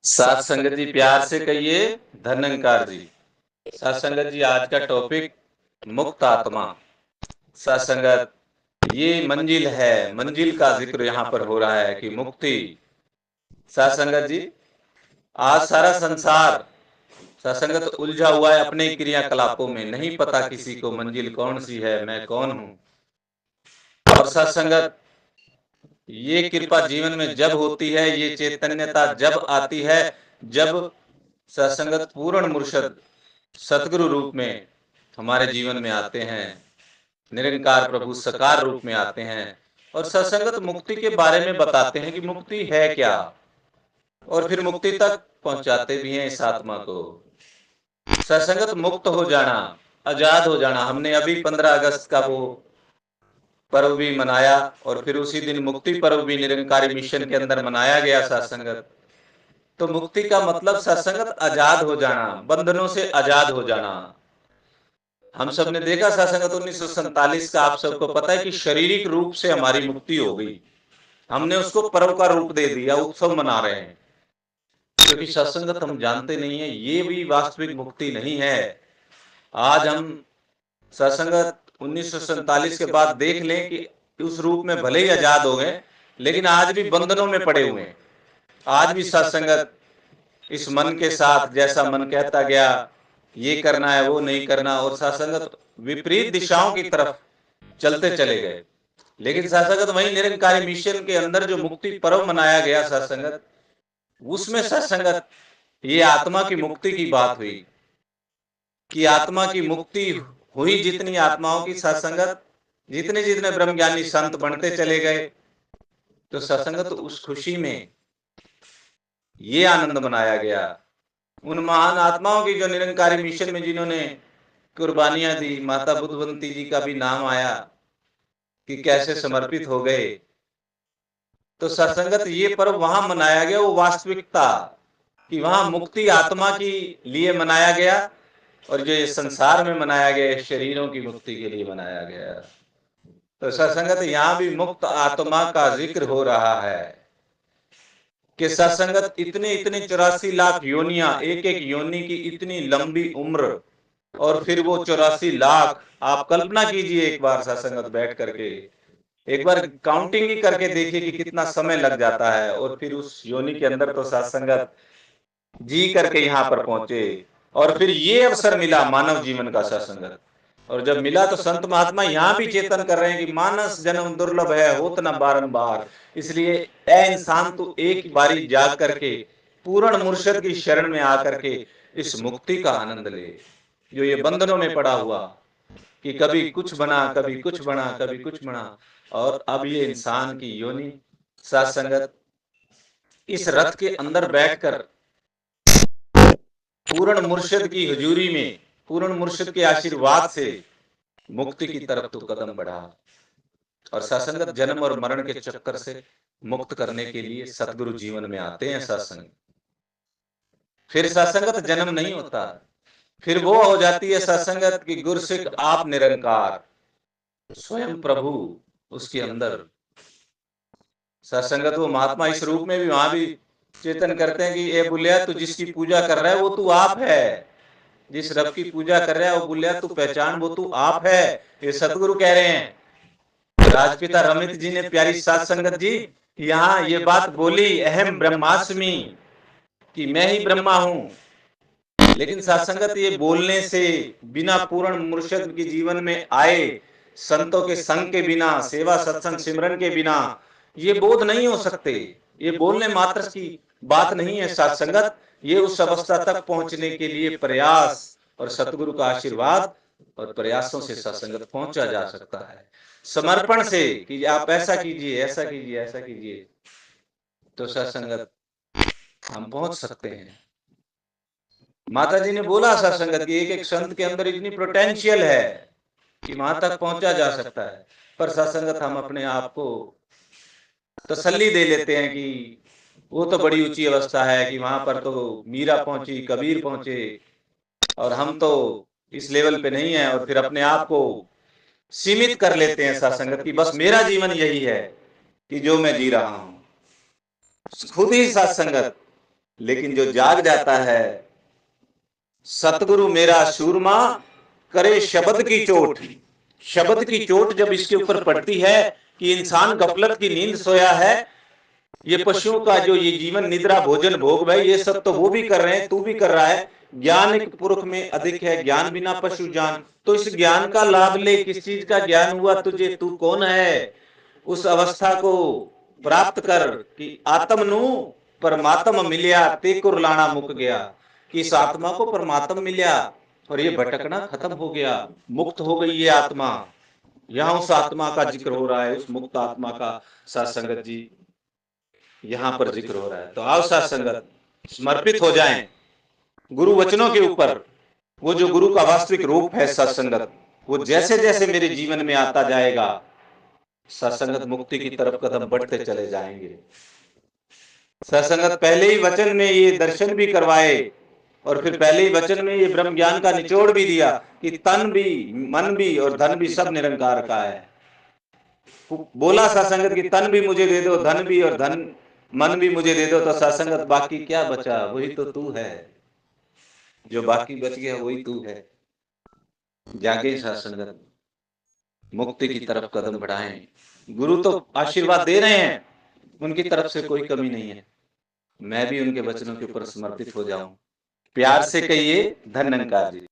साथ संगत जी प्यार से कहिए धन्यंकार जी। साथ संगत जी आज का टॉपिक मुक्त आत्मा। साथ संगत ये मंजिल है, मंजिल का जिक्र यहाँ पर हो रहा है कि मुक्ति। साथ संगत जी आज सारा संसार साथ संगत उलझा हुआ है अपने क्रियाकलापों में, नहीं पता किसी को मंजिल कौन सी है, मैं कौन हूँ। और साथ संगत ये कृपा जीवन में जब होती है, ये चैतन्यता जब आती है, जब सत्संगत पूर्ण मुर्शद सतगुरु रूप में हमारे जीवन में आते हैं, निरंकार प्रभु साकार रूप में आते हैं और सत्संगत मुक्ति के बारे में बताते हैं कि मुक्ति है क्या, और फिर मुक्ति तक पहुंचाते भी हैं इस आत्मा को। सत्संगत मुक्त हो जाना, आजाद हो जाना। हमने अभी 15 अगस्त का वो पर्व भी मनाया और फिर उसी दिन मुक्ति पर्व भी निरंकारी मिशन के अंदर मनाया गया सत्संगत। तो मुक्ति का मतलब सत्संगत आजाद हो जाना, बंधनों से आजाद हो जाना। हम सब ने देखा सत्संगत 1947 का, आप सबको पता है कि शारीरिक रूप से हमारी मुक्ति हो गई। हमने उसको पर्व का रूप दे दिया, उत्सव मना रहे हैं, क्योंकि सत्संगत हम जानते नहीं है, ये भी वास्तविक मुक्ति नहीं है। आज हम सत्संगत 1947 के बाद देख लें कि उस रूप में भले ही आजाद हो गए, लेकिन आज भी बंधनों में पड़े हुए हैं। आज भी सत्संगत इस मन के साथ, जैसा मन कहता गया ये करना है वो नहीं करना, और सत्संगत विपरीत दिशाओं की तरफ चलते चले गए। लेकिन सत्संगत वही निरंकारी मिशन के अंदर जो मुक्ति पर्व मनाया गया सत्संगत, उसमें सत्संगत ये आत्मा की मुक्ति की बात हुई कि आत्मा की मुक्ति हुई। जितनी आत्माओं की सत्संगत, जितने जितने ब्रह्मज्ञानी संत बनते चले गए, तो सत्संगत उस खुशी में ये आनंद मनाया गया। उन महान आत्माओं की जो निरंकारी मिशन में जिन्होंने कुर्बानियां दी, माता बुद्धवंती जी का भी नाम आया कि कैसे समर्पित हो गए। तो सत्संगत ये पर्व वहां मनाया गया, वो वास्तविकता कि वहां मुक्ति आत्मा की लिए मनाया गया, और जो ये संसार में मनाया गया शरीरों की मुक्ति के लिए मनाया गया। तो सत्संगत यहाँ भी मुक्त आत्मा का जिक्र हो रहा है कि सत्संगत इतने इतने 84 लाख योनियां, एक एक योनि की इतनी लंबी उम्र, और फिर वो 84 लाख, आप कल्पना कीजिए एक बार सत्संगत बैठ करके, एक बार काउंटिंग ही करके देखिए कि कितना समय लग जाता है। और फिर उस योनि के अंदर तो सत्संगत जी करके यहाँ पर पहुंचे, और फिर ये अवसर मिला मानव जीवन का सत्संगत। और जब मिला तो संत महात्मा यहाँ भी चेतन कर रहे हैं कि मानस जन्म दुर्लभ है, होत न बारंबार, इसलिए ए इंसान तू एक बारी जाग करके पूर्ण मुर्शद की शरण में आकर के इस मुक्ति का आनंद ले, जो ये बंधनों में पड़ा हुआ कि कभी कुछ बना, कभी कुछ बना, कभी कुछ बना, और अब ये इंसान की योनि सत्संगत इस रथ के अंदर बैठकर पूर्ण मुर्शिद की हुजूरी में, पूर्ण मुर्शिद के आशीर्वाद से मुक्ति की तरफ तो कदम बढ़ा। और सत्संगत जन्म और मरण के चक्कर से मुक्त करने के लिए सतगुरु जीवन में आते हैं सत्संग। फिर सत्संगत जन्म नहीं होता, फिर वो हो जाती है सत्संगत की गुरसिक आप निरंकार स्वयं प्रभु उसके अंदर। सत्संगत वो महात्मा इस रूप में भी वहां भी चेतन करते हैं कि ये बुलिया तू जिसकी पूजा कर रहा है वो तू आप है, जिस रब की पूजा कर रहा है वो बुलिया तू पहचान, वो तू आप है। ये सतगुरु कह रहे हैं। राजपिता रमित जी ने प्यारी सात संगत जी यहाँ ये बात बोली, अहम ब्रह्मास्मि, कि मैं ही ब्रह्मा हूं। लेकिन सत्संगत ये बोलने से, बिना पूर्ण मुर्शद के जीवन में आए, संतों के संग के बिना, सेवा सत्संग सिमरन के बिना ये बोध नहीं हो सकते। ये बोलने मात्र की बात नहीं है सत्संगत, ये उस अवस्था तक पहुंचने के लिए प्रयास और सतगुरु का आशीर्वाद और प्रयासों से सत्संगत पहुंचा जा सकता है। समर्पण से कि आप ऐसा कीजिए, ऐसा कीजिए, ऐसा कीजिए, तो सत्संगत हम पहुंच सकते हैं। माता जी ने बोला सत्संगत की एक एक संत के अंदर इतनी पोटेंशियल है कि वहां तक पहुंचा जा सकता है, पर सत्संगत हम अपने आप को तसल्ली दे लेते हैं कि वो तो बड़ी ऊंची अवस्था है, कि वहां पर तो मीरा पहुंची, कबीर पहुंचे, और हम तो इस लेवल पे नहीं है, और फिर अपने आप को सीमित कर लेते हैं सत्संगत की, बस मेरा जीवन यही है कि जो मैं जी रहा हूं। खुद ही सत्संगत लेकिन जो जाग जाता है, सतगुरु मेरा सूरमा करे शब्द की चोट। शब्द की चोट जब इसके ऊपर पड़ती है कि इंसान गफलत की नींद सोया है, ये पशुओं का जो ये जीवन निद्रा भोजन भोग भाई ये सब तो वो भी कर रहे हैं, तू भी कर रहा है। ज्ञान एक पुरुष में अधिक है, ज्ञान बिना पशु जान। तो इस ज्ञान का लाभ ले, किस चीज का ज्ञान हुआ तुझे, तू कौन है, उस अवस्था को प्राप्त कर कि आत्म नु परमात्मा मिलिया ते कुरलाना मुक गया, कि इस आत्मा को परमात्मा मिलिया और ये भटकना खत्म हो गया, मुक्त हो गई ये आत्मा। यहाँ उस आत्मा का जिक्र हो रहा है, उस मुक्त आत्मा का सत्संगत जी यहाँ पर जिक्र हो रहा है। तो आओ सत्संगत समर्पित हो जाएं गुरु वचनों के ऊपर। वो जो गुरु का वास्तविक रूप है सत्संगत, वो जैसे जैसे मेरे जीवन में आता जाएगा, सत्संगत मुक्ति की तरफ कदम बढ़ते चले जाएंगे। सत्संगत पहले ही वचन में ये दर्शन भी करवाए और फिर पहले ही वचन में ये ब्रह्म ज्ञान का निचोड़ भी दिया कि तन भी, मन भी और धन भी सब निरंकार का है। बोला सत्संगत की तन भी मुझे दे दो, धन भी और धन मन भी मुझे दे दो, तो सत्संगत बाकी क्या बचा, वही तो तू है। जो बाकी बच गया वही तू है। जागे सत्संगत, मुक्ति की तरफ कदम बढ़ाएं। गुरु तो आशीर्वाद दे रहे हैं, उनकी तरफ से कोई कमी नहीं है। मैं भी उनके वचनों के ऊपर समर्पित हो जाऊं। प्यार से कहिए धन्यंकार जी।